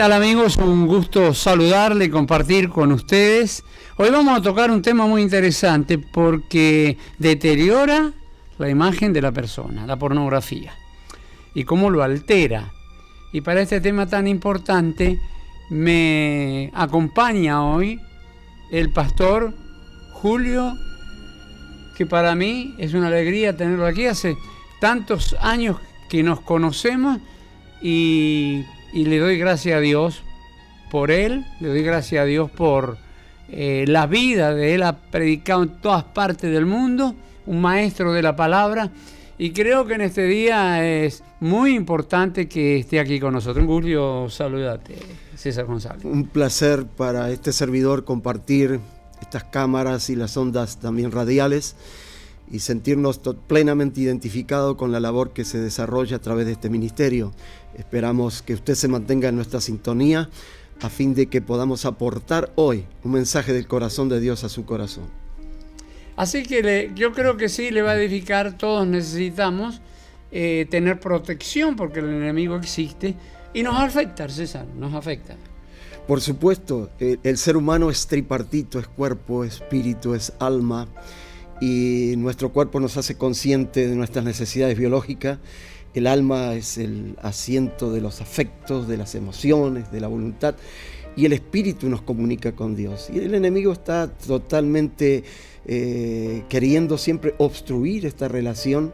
tal, amigos? Un gusto saludarle y compartir con ustedes. Hoy vamos a tocar un tema muy interesante porque deteriora la imagen de la persona, la pornografía, y cómo lo altera. Y para este tema tan importante me acompaña hoy el pastor Julio, que para mí es una alegría tenerlo aquí. Hace tantos años que nos conocemos y le doy gracias a Dios por él, le doy gracias a Dios por la vida de él. Ha predicado en todas partes del mundo, un maestro de la palabra, y creo que en este día es muy importante que esté aquí con nosotros. Julio, saludate, César González. Un placer para este servidor compartir estas cámaras y las ondas también radiales y sentirnos plenamente identificados con la labor que se desarrolla a través de este ministerio. Esperamos que usted se mantenga en nuestra sintonía a fin de que podamos aportar hoy un mensaje del corazón de Dios a su corazón. Así que yo creo que sí le va a edificar. Todos necesitamos tener protección porque el enemigo existe y nos afecta, César, nos afecta. Por supuesto, el ser humano es tripartito, es cuerpo, espíritu, es alma, y nuestro cuerpo nos hace consciente de nuestras necesidades biológicas. El alma es el asiento de los afectos, de las emociones, de la voluntad, y el espíritu nos comunica con Dios. Y el enemigo está totalmente queriendo siempre obstruir esta relación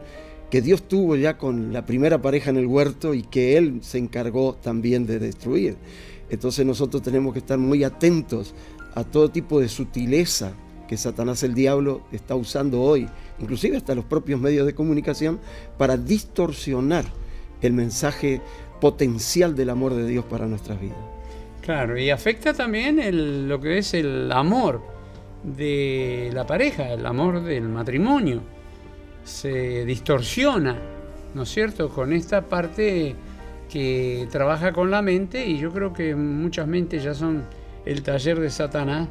que Dios tuvo ya con la primera pareja en el huerto y que Él se encargó también de destruir. Entonces nosotros tenemos que estar muy atentos a todo tipo de sutileza que Satanás, el diablo, está usando hoy, inclusive hasta los propios medios de comunicación, para distorsionar el mensaje potencial del amor de Dios para nuestras vidas. Claro, y afecta también lo que es el amor de la pareja, el amor del matrimonio. Se distorsiona, ¿no es cierto?, con esta parte que trabaja con la mente, y yo creo que muchas mentes ya son el taller de Satanás,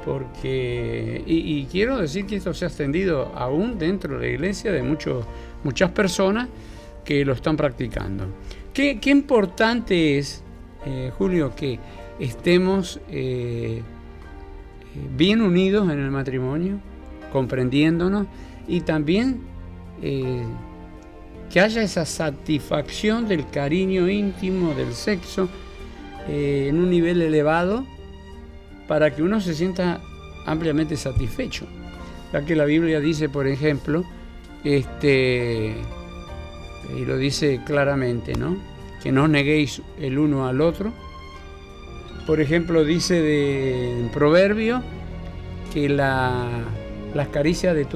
porque y quiero decir que esto se ha extendido aún dentro de la iglesia de muchas personas que lo están practicando. Qué importante es, Julio, que estemos bien unidos en el matrimonio, comprendiéndonos, y también que haya esa satisfacción del cariño íntimo, del sexo, en un nivel elevado, para que uno se sienta ampliamente satisfecho. Ya que la Biblia dice, por ejemplo, y lo dice claramente, ¿no?, que no os neguéis el uno al otro. Por ejemplo, dice en Proverbio que las caricias de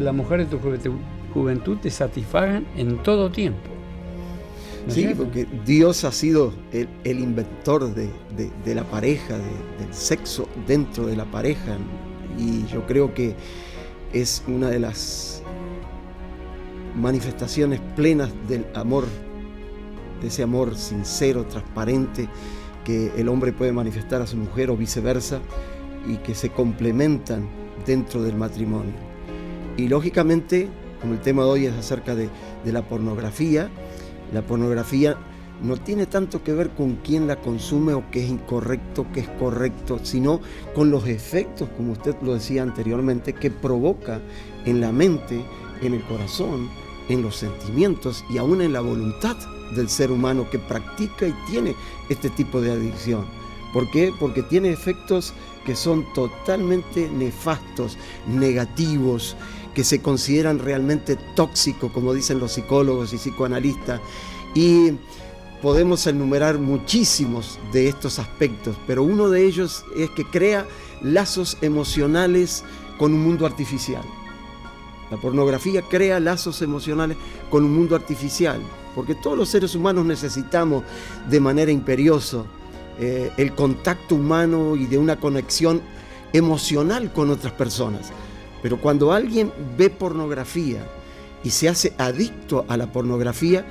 la mujer de tu juventud te satisfagan en todo tiempo. ¿No es cierto? Porque Dios ha sido el inventor de la pareja, del sexo dentro de la pareja, y yo creo que es una de las manifestaciones plenas del amor, de ese amor sincero, transparente, que el hombre puede manifestar a su mujer o viceversa, y que se complementan dentro del matrimonio. Y lógicamente, como el tema de hoy es acerca de la pornografía, la pornografía no tiene tanto que ver con quién la consume o qué es incorrecto, qué es correcto, sino con los efectos, como usted lo decía anteriormente, que provoca en la mente, en el corazón, en los sentimientos y aún en la voluntad del ser humano que practica y tiene este tipo de adicción. ¿Por qué? Porque tiene efectos que son totalmente nefastos, negativos, que se consideran realmente tóxicos, como dicen los psicólogos y psicoanalistas, y podemos enumerar muchísimos de estos aspectos, pero uno de ellos es que crea lazos emocionales con un mundo artificial. La pornografía crea lazos emocionales con un mundo artificial, porque todos los seres humanos necesitamos de manera imperiosa el contacto humano y de una conexión emocional con otras personas. Pero cuando alguien ve pornografía y se hace adicto a la pornografía,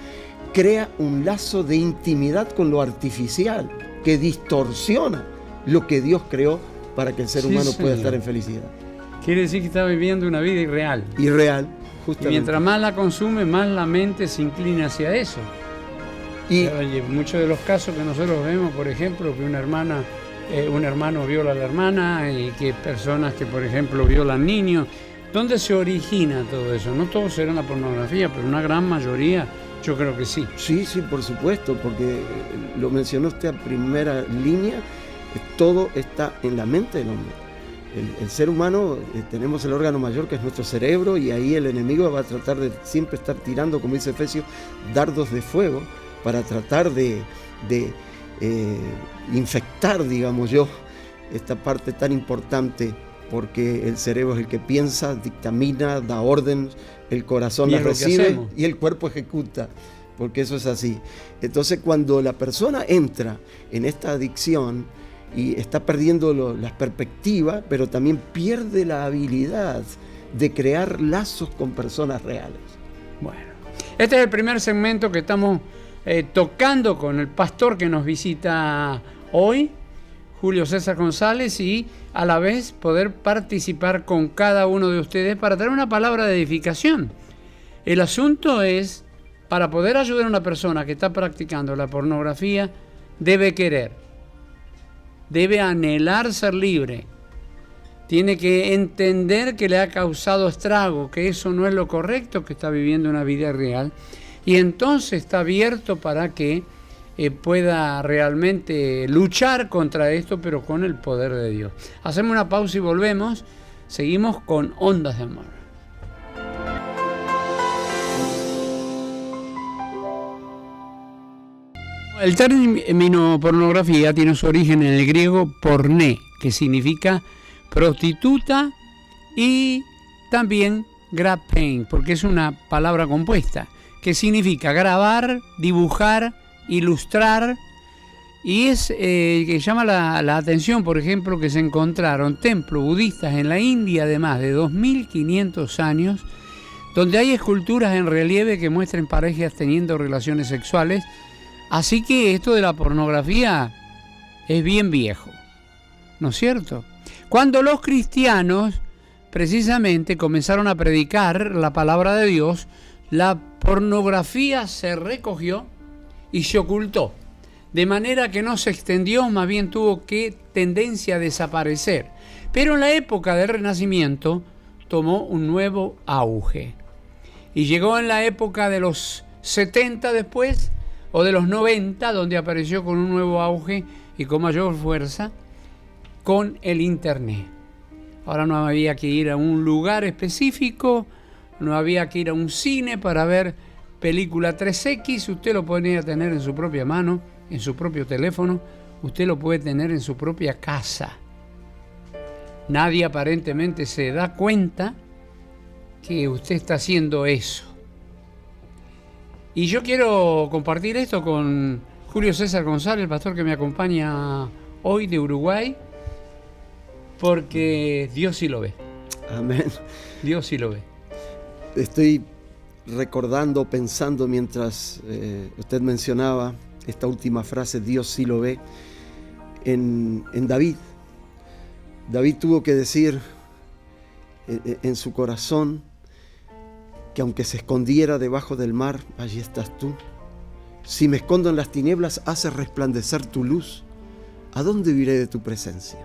crea un lazo de intimidad con lo artificial que distorsiona lo que Dios creó para que el ser humano pueda estar en felicidad. Quiere decir que está viviendo una vida irreal. Irreal, justamente. Y mientras más la consume, más la mente se inclina hacia eso. Y muchos de los casos que nosotros vemos, por ejemplo, que un hermano viola a la hermana y que personas que, por ejemplo, violan niños. ¿Dónde se origina todo eso? No todos serán la pornografía, pero una gran mayoría yo creo que sí. Sí, por supuesto, porque lo mencionó usted a primera línea, todo está en la mente del hombre. El ser humano, tenemos el órgano mayor que es nuestro cerebro, y ahí el enemigo va a tratar de siempre estar tirando, como dice Efesios, dardos de fuego para tratar de infectar, digamos yo, esta parte tan importante, porque el cerebro es el que piensa, dictamina, da órdenes, el corazón las recibe y el cuerpo ejecuta, porque eso es así. Entonces, cuando la persona entra en esta adicción y está perdiendo las perspectivas, pero también pierde la habilidad de crear lazos con personas reales. Bueno, este es el primer segmento que estamos tocando con el pastor que nos visita hoy, Julio César González, y a la vez poder participar con cada uno de ustedes para traer una palabra de edificación. El asunto es, para poder ayudar a una persona que está practicando la pornografía, debe querer, debe anhelar ser libre, tiene que entender que le ha causado estrago, que eso no es lo correcto, que está viviendo una vida real, y entonces está abierto para que pueda realmente luchar contra esto, pero con el poder de Dios. Hacemos una pausa y volvemos. Seguimos con Ondas de Amor. El término pornografía tiene su origen en el griego porné, que significa prostituta, y también grapein, porque es una palabra compuesta, que significa grabar, dibujar, ilustrar, y es que llama la atención, por ejemplo, que se encontraron templos budistas en la India de más de 2500 años, donde hay esculturas en relieve que muestran parejas teniendo relaciones sexuales. Así que esto de la pornografía es bien viejo, ¿no es cierto? Cuando los cristianos precisamente comenzaron a predicar la palabra de Dios, la pornografía se recogió y se ocultó, de manera que no se extendió, más bien tuvo que tendencia a desaparecer. Pero en la época del Renacimiento tomó un nuevo auge. Y llegó en la época de los 70 después, o de los 90, donde apareció con un nuevo auge y con mayor fuerza, con el Internet. Ahora no había que ir a un lugar específico, no había que ir a un cine para ver película 3X, usted lo podía tener en su propia mano, en su propio teléfono, usted lo puede tener en su propia casa. Nadie aparentemente se da cuenta que usted está haciendo eso. Y yo quiero compartir esto con Julio César González, el pastor que me acompaña hoy de Uruguay, porque Dios sí lo ve. Amén. Dios sí lo ve. Estoy recordando, pensando mientras usted mencionaba esta última frase, Dios sí lo ve, en David. David tuvo que decir en su corazón que aunque se escondiera debajo del mar, allí estás tú. Si me escondo en las tinieblas, haces resplandecer tu luz. ¿A dónde iré de tu presencia?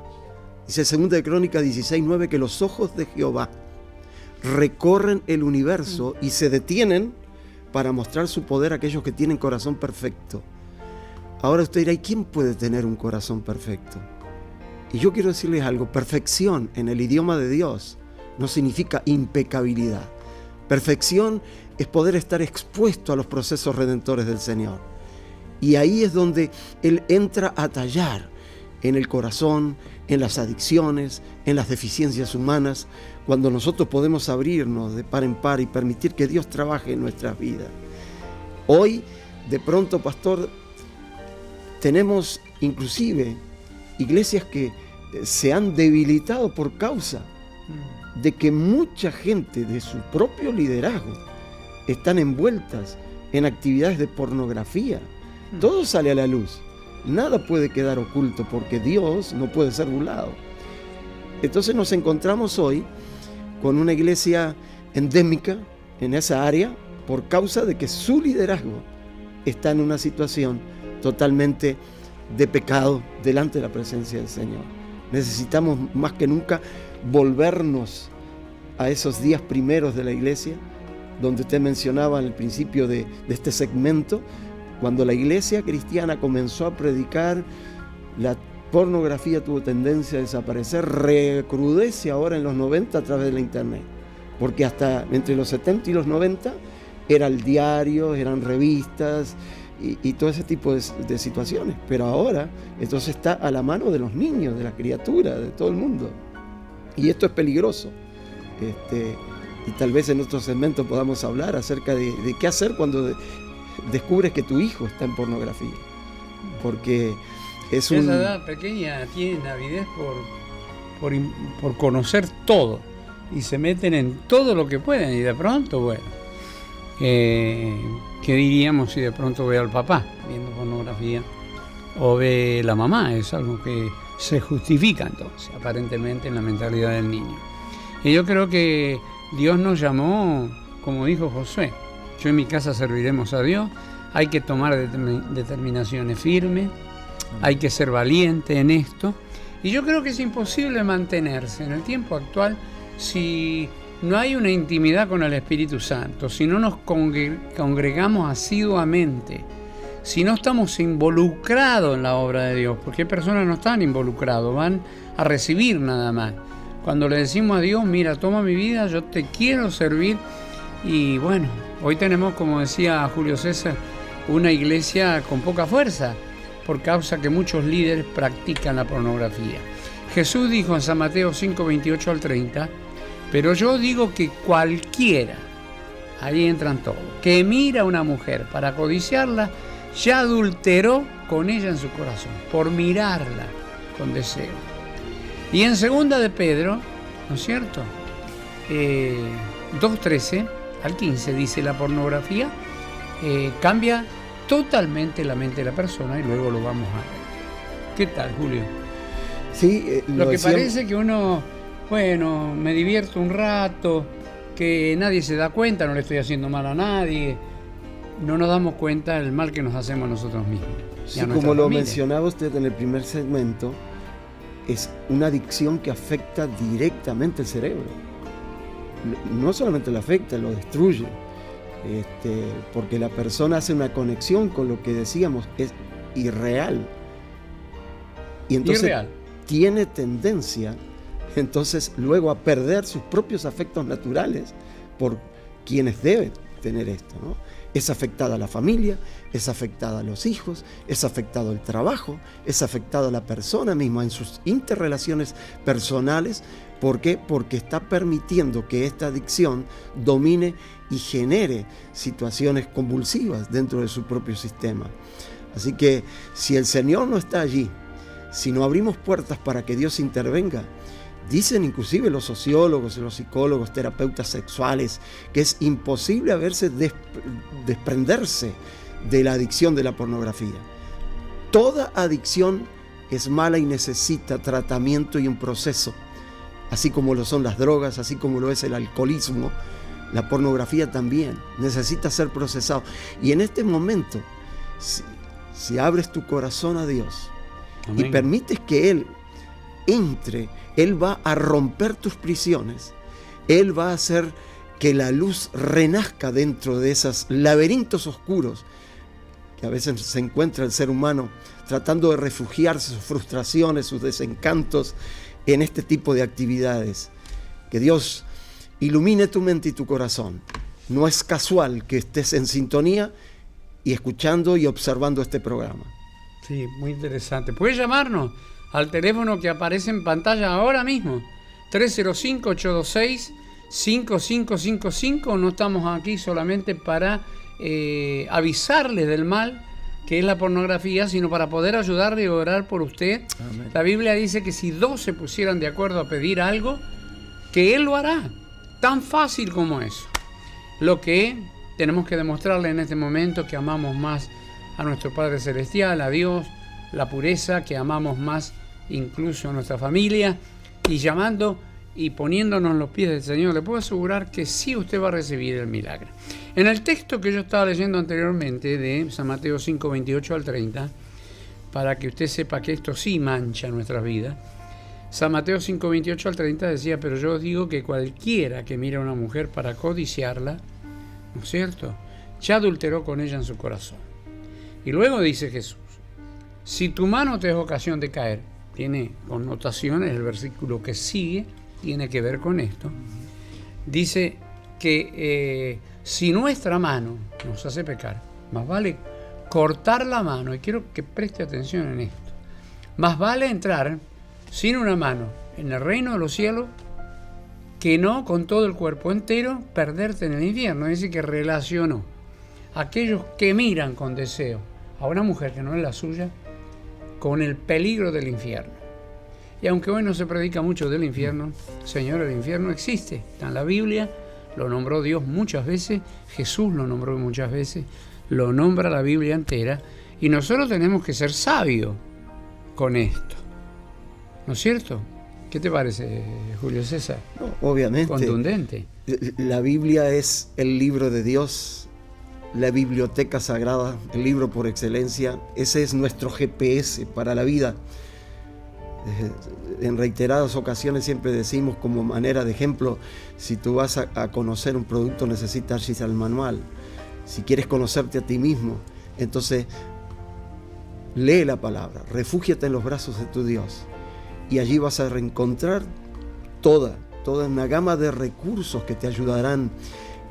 Dice 2 de Crónicas 16:9 que los ojos de Jehová recorren el universo y se detienen para mostrar su poder a aquellos que tienen corazón perfecto. Ahora usted dirá, ¿y quién puede tener un corazón perfecto? Y yo quiero decirles algo, perfección en el idioma de Dios no significa impecabilidad. Perfección es poder estar expuesto a los procesos redentores del Señor. Y ahí es donde Él entra a tallar en el corazón, en las adicciones, en las deficiencias humanas, cuando nosotros podemos abrirnos de par en par y permitir que Dios trabaje en nuestras vidas. Hoy, de pronto, pastor, tenemos inclusive iglesias que se han debilitado por causa de que mucha gente de su propio liderazgo están envueltas en actividades de pornografía. Todo sale a la luz. Nada puede quedar oculto porque Dios no puede ser burlado. Entonces nos encontramos hoy con una iglesia endémica en esa área por causa de que su liderazgo está en una situación totalmente de pecado delante de la presencia del Señor. Necesitamos más que nunca volvernos a esos días primeros de la iglesia, donde usted mencionaba al principio de este segmento, cuando la iglesia cristiana comenzó a predicar, la pornografía tuvo tendencia a desaparecer, recrudece ahora en los 90 a través de la internet, porque hasta entre los 70 y los 90 eran diarios, eran revistas y todo ese tipo de situaciones, pero ahora entonces está a la mano de los niños, de las criaturas, de todo el mundo, y esto es peligroso. Y tal vez en otro segmento podamos hablar acerca de qué hacer cuando descubres que tu hijo está en pornografía, porque esa edad pequeña tiene avidez por conocer todo y se meten en todo lo que pueden, y de pronto, bueno, ¿qué diríamos si de pronto ve al papá viendo pornografía o ve la mamá? Es algo que se justifica entonces aparentemente en la mentalidad del niño. Y yo creo que Dios nos llamó, como dijo Josué: yo en mi casa serviremos a Dios. Hay que tomar determinaciones firmes, hay que ser valiente en esto, y yo creo que es imposible mantenerse en el tiempo actual si no hay una intimidad con el Espíritu Santo, si no nos congregamos asiduamente, si no estamos involucrados en la obra de Dios, porque hay personas que no están involucrados, van a recibir nada más. Cuando le decimos a Dios: mira, toma mi vida, yo te quiero servir. Y bueno, hoy tenemos, como decía Julio César, una iglesia con poca fuerza, por causa que muchos líderes practican la pornografía. Jesús dijo en San Mateo 5, 28 al 30, pero yo digo que cualquiera, ahí entran todos, que mira a una mujer para codiciarla, ya adulteró con ella en su corazón, por mirarla con deseo. Y en 2 de Pedro, ¿no es cierto? 2:13 al 15 dice: la pornografía cambia totalmente la mente de la persona, y luego lo vamos a ver. ¿Qué tal, Julio? Sí, lo que parece que uno, bueno, me divierto un rato, que nadie se da cuenta, no le estoy haciendo mal a nadie, no nos damos cuenta del mal que nos hacemos a nosotros mismos. Sí, como lo mencionaba usted en el primer segmento, es una adicción que afecta directamente el cerebro. No solamente lo afecta, lo destruye, porque la persona hace una conexión con lo que decíamos, es irreal. Y entonces tiene tendencia entonces luego a perder sus propios afectos naturales por quienes deben tener esto, ¿no? Es afectada la familia, es afectada a los hijos, es afectado el trabajo, es afectada la persona misma en sus interrelaciones personales. ¿Por qué? Porque está permitiendo que esta adicción domine y genere situaciones convulsivas dentro de su propio sistema. Así que si el Señor no está allí, si no abrimos puertas para que Dios intervenga, dicen inclusive los sociólogos, los psicólogos, terapeutas sexuales, que es imposible desprenderse de la adicción de la pornografía. Toda adicción es mala y necesita tratamiento y un proceso, así como lo son las drogas, así como lo es el alcoholismo. La pornografía también necesita ser procesado. Y en este momento, si abres tu corazón a Dios, amén, y permites que Él entre, Él va a romper tus prisiones, Él va a hacer que la luz renazca dentro de esos laberintos oscuros que a veces se encuentra el ser humano tratando de refugiarse, sus frustraciones, sus desencantos en este tipo de actividades. Que Dios ilumine tu mente y tu corazón. No es casual que estés en sintonía y escuchando y observando este programa. Sí, muy interesante. Puedes llamarnos al teléfono que aparece en pantalla ahora mismo, 305-826-5555. No estamos aquí solamente para avisarles del mal que es la pornografía, sino para poder ayudarle y orar por usted. Amén. La Biblia dice que si 2 se pusieran de acuerdo a pedir algo, que Él lo hará. Tan fácil como eso. Lo que tenemos que demostrarle en este momento que amamos más a nuestro Padre Celestial, a Dios, la pureza, que amamos más incluso a nuestra familia, y llamando y poniéndonos en los pies del Señor, le puedo asegurar que sí usted va a recibir el milagro. En el texto que yo estaba leyendo anteriormente, de San Mateo 5, 28 al 30, para que usted sepa que esto sí mancha nuestras vidas, San Mateo 5, 28 al 30 decía: pero yo os digo que cualquiera que mira a una mujer para codiciarla, ¿no es cierto?, ya adulteró con ella en su corazón. Y luego dice Jesús: si tu mano te es ocasión de caer, tiene connotaciones, el versículo que sigue tiene que ver con esto. Dice que si nuestra mano nos hace pecar, más vale cortar la mano, y quiero que preste atención en esto, más vale entrar sin una mano en el reino de los cielos que no con todo el cuerpo entero perderte en el infierno. Es decir, que relacionó aquellos que miran con deseo a una mujer que no es la suya con el peligro del infierno. Y aunque hoy no se predica mucho del infierno, Señor, el infierno existe, está en la Biblia, lo nombró Dios muchas veces, Jesús lo nombró muchas veces, lo nombra la Biblia entera, y nosotros tenemos que ser sabios con esto, ¿no es cierto? ¿Qué te parece, Julio César? No, obviamente. Contundente. La Biblia es el libro de Dios, la biblioteca sagrada, el libro por excelencia. Ese es nuestro GPS para la vida. En reiteradas ocasiones siempre decimos, como manera de ejemplo, si tú vas a conocer un producto necesitas ir al manual. Si quieres conocerte a ti mismo, entonces lee la palabra, refúgiate en los brazos de tu Dios, y allí vas a reencontrar toda una gama de recursos que te ayudarán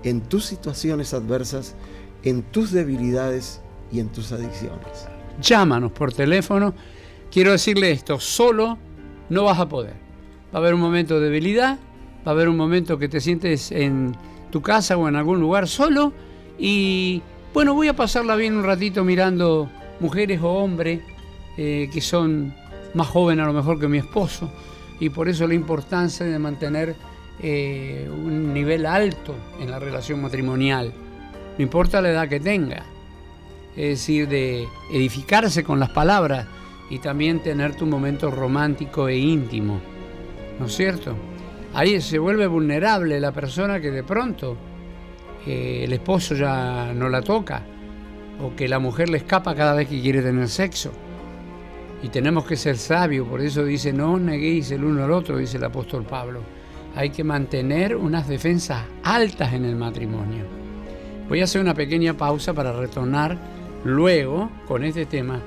en tus situaciones adversas, en tus debilidades y en tus adicciones. Llámanos por teléfono. Quiero decirle esto: solo no vas a poder. Va a haber un momento de debilidad, va a haber un momento que te sientes en tu casa o en algún lugar solo, y bueno, voy a pasarla bien un ratito mirando mujeres o hombres que son más jóvenes a lo mejor que mi esposo, y por eso la importancia de mantener un nivel alto en la relación matrimonial, no importa la edad que tenga, es decir, de edificarse con las palabras y también tener tu momento romántico e íntimo, ¿no es cierto? Ahí se vuelve vulnerable la persona que de pronto el esposo ya no la toca, o que la mujer le escapa cada vez que quiere tener sexo. Y tenemos que ser sabios, por eso dice: no os neguéis el uno al otro, dice el apóstol Pablo. Hay que mantener unas defensas altas en el matrimonio. Voy a hacer una pequeña pausa para retornar luego con este tema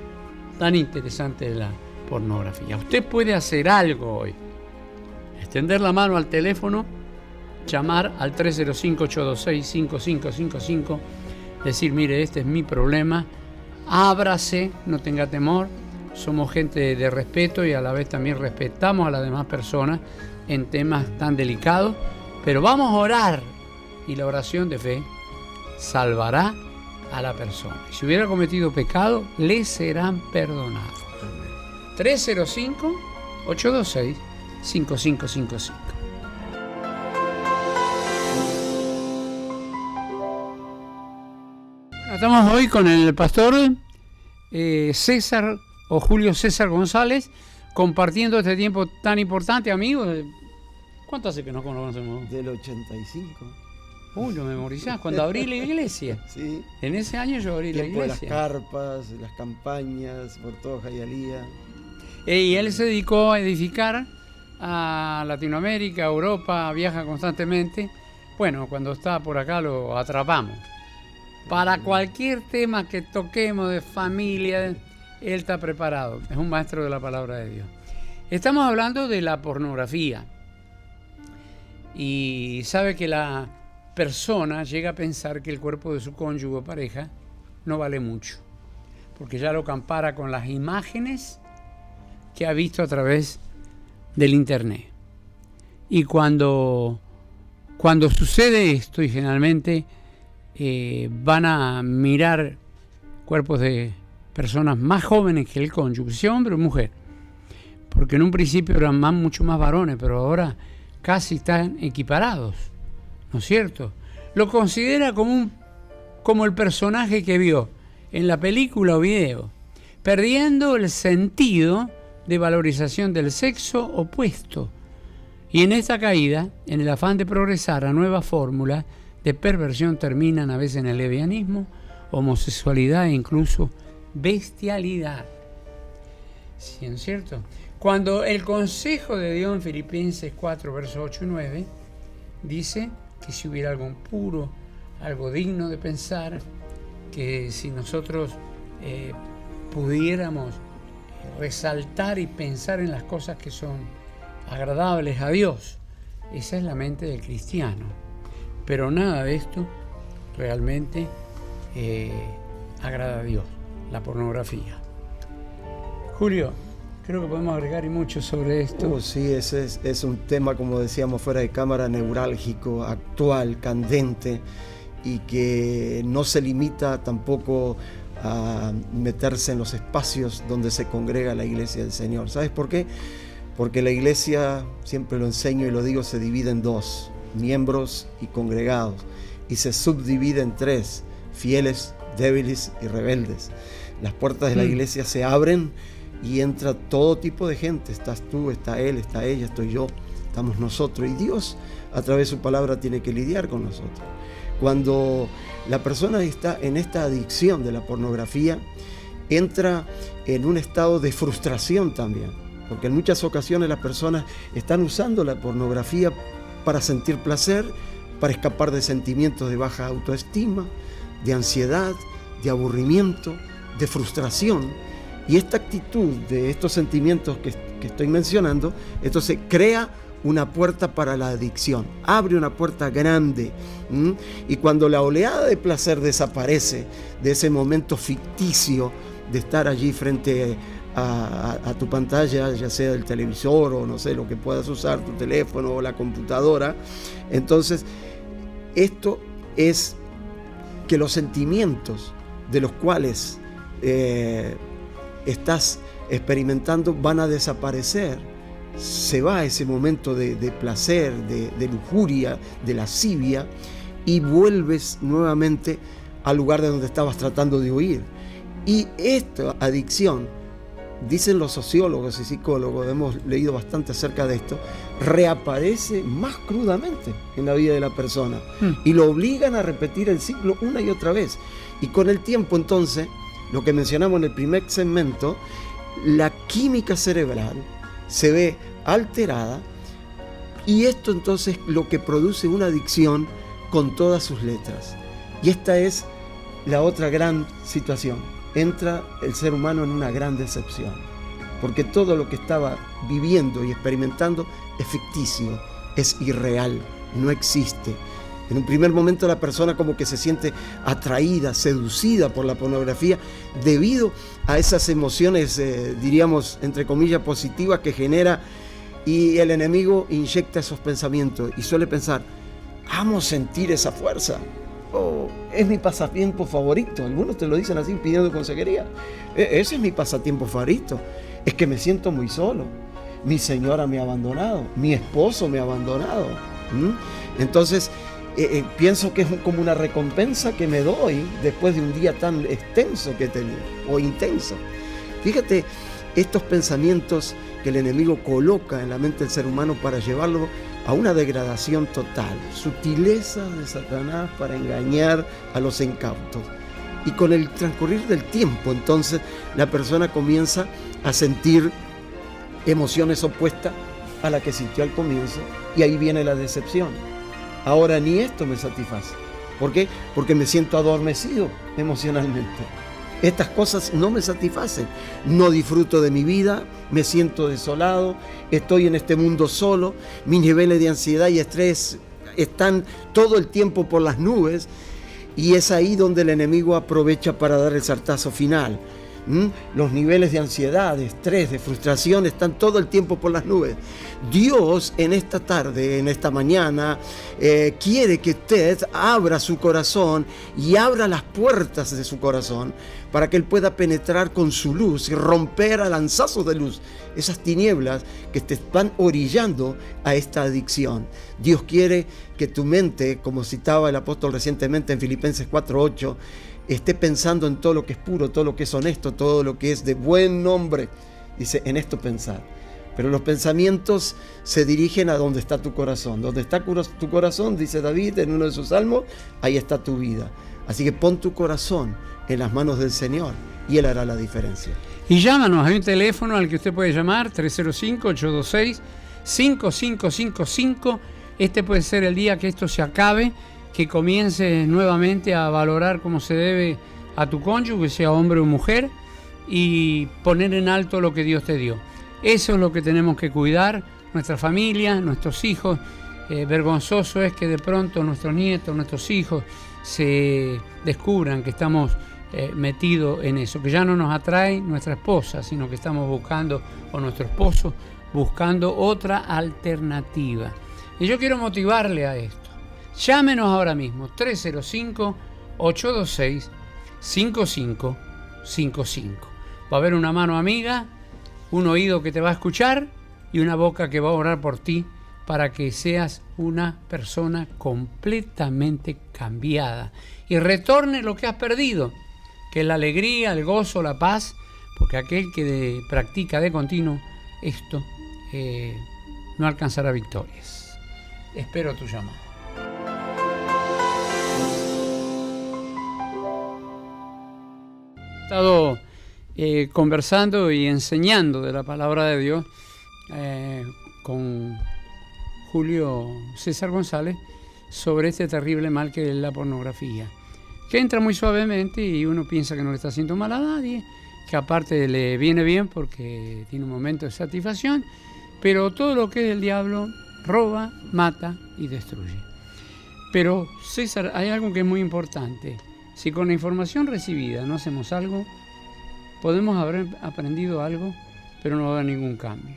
tan interesante de la pornografía. Usted puede hacer algo hoy: extender la mano al teléfono, llamar al 305-826-5555, decir: mire, este es mi problema, ábrase, no tenga temor, somos gente de respeto y a la vez también respetamos a las demás personas en temas tan delicados, pero vamos a orar, y la oración de fe salvará a la persona. Y si hubiera cometido pecado, le serán perdonados. 305-826-5555. Estamos hoy con el pastor César o Julio César González, compartiendo este tiempo tan importante, amigos. ¿Cuánto hace que nos conocemos? Del 85. Lo memorizás, cuando abrí la iglesia. Sí. En ese año yo abrí la iglesia. Las carpas, las campañas por todo Hialeah. Y él se dedicó a edificar a Latinoamérica, Europa, viaja constantemente. Bueno, cuando está por acá lo atrapamos. Para cualquier tema que toquemos de familia, él está preparado. Es un maestro de la palabra de Dios. Estamos hablando de la pornografía. Y sabe que la persona llega a pensar que el cuerpo de su cónyuge o pareja no vale mucho, porque ya lo compara con las imágenes que ha visto a través del internet. Y cuando sucede esto, y generalmente van a mirar cuerpos de personas más jóvenes que el cónyuge, sea hombre o mujer, porque en un principio eran mucho más varones, pero ahora casi están equiparados, ¿no es cierto? Lo considera como el personaje que vio en la película o video, perdiendo el sentido de valorización del sexo opuesto. Y en esta caída, en el afán de progresar a nuevas fórmulas de perversión, terminan a veces en el lesbianismo, homosexualidad e incluso bestialidad. ¿Sí, es cierto? Cuando el consejo de Dios en Filipenses 4, versos 8 y 9, dice que si hubiera algo puro, algo digno de pensar, que si nosotros pudiéramos resaltar y pensar en las cosas que son agradables a Dios, esa es la mente del cristiano. Pero nada de esto realmente agrada a Dios, la pornografía. Julio, creo que podemos agregar y mucho sobre esto. Sí, ese es un tema, como decíamos fuera de cámara, neurálgico, actual, candente, y que no se limita tampoco a meterse en los espacios donde se congrega la iglesia del Señor. ¿Sabes por qué? Porque la iglesia, siempre lo enseño y lo digo, se divide en dos: miembros y congregados, y se subdivide en tres: fieles, débiles y rebeldes. Las puertas de la iglesia se abren y entra todo tipo de gente. Estás tú, está él, está ella, estoy yo, estamos nosotros, y Dios a través de su palabra tiene que lidiar con nosotros. Cuando la persona está en esta adicción de la pornografía, entra en un estado de frustración también, porque en muchas ocasiones las personas están usando la pornografía para sentir placer, para escapar de sentimientos de baja autoestima, de ansiedad, de aburrimiento, de frustración. Y esta actitud de estos sentimientos que estoy mencionando, entonces crea una puerta para la adicción, abre una puerta grande. Y cuando la oleada de placer desaparece de ese momento ficticio de estar allí frente a tu pantalla, ya sea el televisor o no sé, lo que puedas usar, tu teléfono o la computadora, entonces esto es que los sentimientos de los cuales estás experimentando van a desaparecer. Se va ese momento de placer, de lujuria, de lascivia, y vuelves nuevamente al lugar de donde estabas tratando de huir. Y esta adicción, dicen los sociólogos y psicólogos, hemos leído bastante acerca de esto, reaparece más crudamente en la vida de la persona y lo obligan a repetir el ciclo una y otra vez. Y con el tiempo, entonces, lo que mencionamos en el primer segmento, la química cerebral se ve alterada, y esto entonces lo que produce una adicción con todas sus letras. Y esta es la otra gran situación. Entra el ser humano en una gran decepción, porque todo lo que estaba viviendo y experimentando es ficticio, es irreal, no existe. En un primer momento la persona como que se siente atraída, seducida por la pornografía debido a esas emociones, diríamos, entre comillas, positivas que genera, y el enemigo inyecta esos pensamientos y suele pensar: amo sentir esa fuerza, es mi pasatiempo favorito. Algunos te lo dicen así pidiendo consejería: ese es mi pasatiempo favorito, es que me siento muy solo, mi señora me ha abandonado, mi esposo me ha abandonado. Entonces pienso que es como una recompensa que me doy después de un día tan extenso que he tenido, o intenso. Fíjate estos pensamientos que el enemigo coloca en la mente del ser humano para llevarlo a una degradación total, sutilezas de Satanás para engañar a los incautos. Y con el transcurrir del tiempo, entonces, la persona comienza a sentir emociones opuestas a la que sintió al comienzo, y ahí viene la decepción. Ahora ni esto me satisface. ¿Por qué? Porque me siento adormecido emocionalmente. Estas cosas no me satisfacen. No disfruto de mi vida, me siento desolado, estoy en este mundo solo, mis niveles de ansiedad y estrés están todo el tiempo por las nubes, y es ahí donde el enemigo aprovecha para dar el sartazo final. Los niveles de ansiedad, de estrés, de frustración están todo el tiempo por las nubes. Dios en esta tarde, en esta mañana, quiere que usted abra su corazón y abra las puertas de su corazón para que Él pueda penetrar con su luz y romper a lanzazos de luz esas tinieblas que te están orillando a esta adicción. Dios quiere que tu mente, como citaba el apóstol recientemente en Filipenses 4:8, esté pensando en todo lo que es puro, todo lo que es honesto, todo lo que es de buen nombre. Dice: en esto pensar. Pero los pensamientos se dirigen a donde está tu corazón. Donde está tu corazón, dice David en uno de sus salmos, ahí está tu vida. Así que pon tu corazón en las manos del Señor y Él hará la diferencia. Y llámanos, hay un teléfono al que usted puede llamar, 305-826-5555. Este puede ser el día que esto se acabe, que comiences nuevamente a valorar como se debe a tu cónyuge, sea hombre o mujer, y poner en alto lo que Dios te dio. Eso es lo que tenemos que cuidar, nuestra familia, nuestros hijos. Vergonzoso es que de pronto nuestros nietos, nuestros hijos se descubran que estamos metidos en eso, que ya no nos atrae nuestra esposa, sino que estamos buscando, o nuestro esposo, buscando otra alternativa. Y yo quiero motivarle a esto. Llámenos ahora mismo, 305-826-5555. Va a haber una mano amiga, un oído que te va a escuchar y una boca que va a orar por ti para que seas una persona completamente cambiada y retorne lo que has perdido, que es la alegría, el gozo, la paz, porque aquel que practica de continuo esto no alcanzará victorias. Espero tu llamada. He estado conversando y enseñando de la palabra de Dios con Julio César González sobre este terrible mal que es la pornografía, que entra muy suavemente y uno piensa que no le está haciendo mal a nadie, que aparte le viene bien porque tiene un momento de satisfacción, pero todo lo que es el diablo roba, mata y destruye. Pero César, hay algo que es muy importante. Si con la información recibida no hacemos algo, podemos haber aprendido algo, pero no va a haber ningún cambio.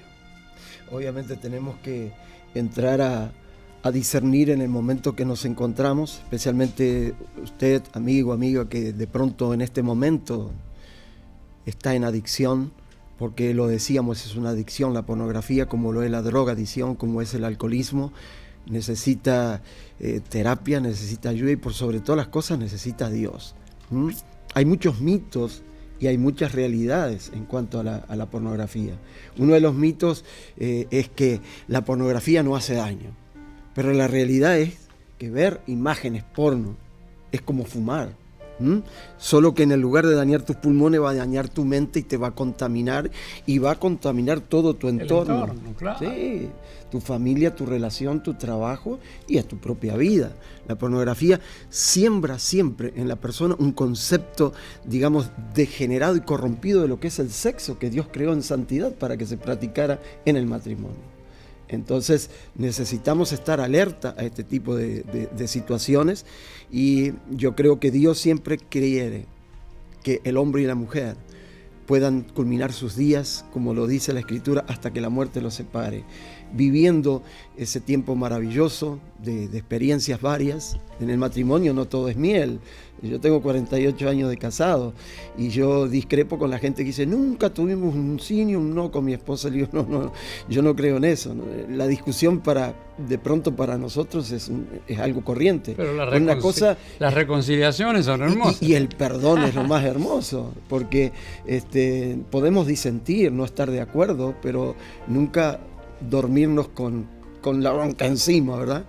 Obviamente tenemos que entrar a discernir en el momento que nos encontramos, especialmente usted, amigo, amiga, que de pronto en este momento está en adicción, porque lo decíamos, es una adicción la pornografía, como lo es la drogadicción, como es el alcoholismo. Necesita terapia, necesita ayuda y por sobre todas las cosas necesita a Dios. Hay muchos mitos y hay muchas realidades en cuanto a la pornografía. Uno de los mitos es que la pornografía no hace daño, pero la realidad es que ver imágenes porno es como fumar. Solo que en el lugar de dañar tus pulmones va a dañar tu mente y te va a contaminar y va a contaminar todo tu entorno. Claro. Sí, tu familia, tu relación, tu trabajo y a tu propia vida. La pornografía siembra siempre en la persona un concepto, digamos, degenerado y corrompido de lo que es el sexo que Dios creó en santidad para que se practicara en el matrimonio. Entonces necesitamos estar alerta a este tipo de situaciones y yo creo que Dios siempre quiere que el hombre y la mujer puedan culminar sus días, como lo dice la Escritura, hasta que la muerte los separe, viviendo ese tiempo maravilloso de experiencias varias. En el matrimonio no todo es miel. Yo tengo 48 años de casado y yo discrepo con la gente que dice nunca tuvimos un sí ni un no con mi esposa. Le digo, no, yo no creo en eso, ¿no? La discusión de pronto para nosotros es algo corriente. Pero las reconciliaciones son hermosas. Y el perdón es lo más hermoso, porque podemos disentir, no estar de acuerdo, pero nunca dormirnos con la bronca encima, ¿verdad?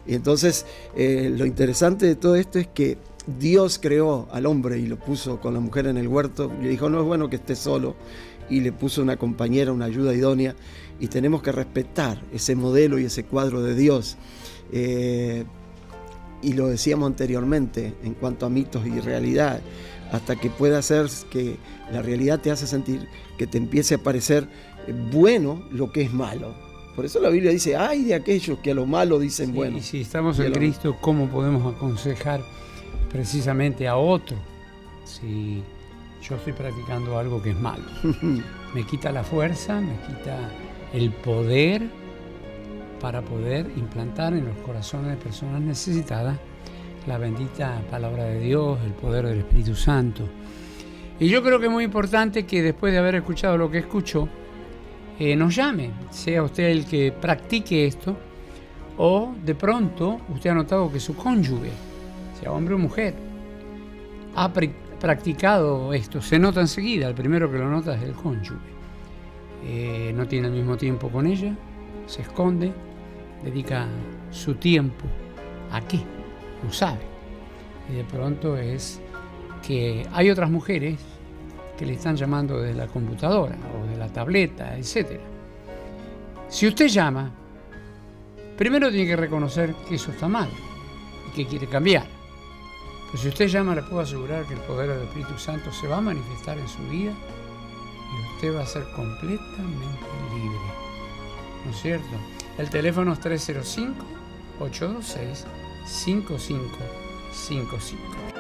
Y entonces lo interesante de todo esto es que Dios creó al hombre y lo puso con la mujer en el huerto, le dijo no es bueno que esté solo y le puso una compañera, una ayuda idónea y tenemos que respetar ese modelo y ese cuadro de Dios. Y lo decíamos anteriormente en cuanto a mitos y realidad, hasta que pueda ser que la realidad te hace sentir que te empiece a parecer bueno lo que es malo. Por eso la Biblia dice, ay de aquellos que a lo malo dicen bueno. Y si estamos en Cristo, ¿cómo podemos aconsejar precisamente a otro si yo estoy practicando algo que es malo? Me quita la fuerza, me quita el poder para poder implantar en los corazones de personas necesitadas la bendita palabra de Dios, el poder del Espíritu Santo. Y yo creo que es muy importante que después de haber escuchado lo que escuchó, nos llame, sea usted el que practique esto, o de pronto usted ha notado que su cónyuge, sea hombre o mujer, ha practicado esto. Se nota enseguida, el primero que lo nota es el cónyuge. no tiene el mismo tiempo con ella, se esconde, dedica su tiempo ¿a qué? No sabe. Y de pronto es que hay otras mujeres que le están llamando de la computadora o de la tableta, etc. Si usted llama, primero tiene que reconocer que eso está mal y que quiere cambiar. Pero si usted llama, le puedo asegurar que el poder del Espíritu Santo se va a manifestar en su vida y usted va a ser completamente libre. ¿No es cierto? El teléfono es 305-826-5555.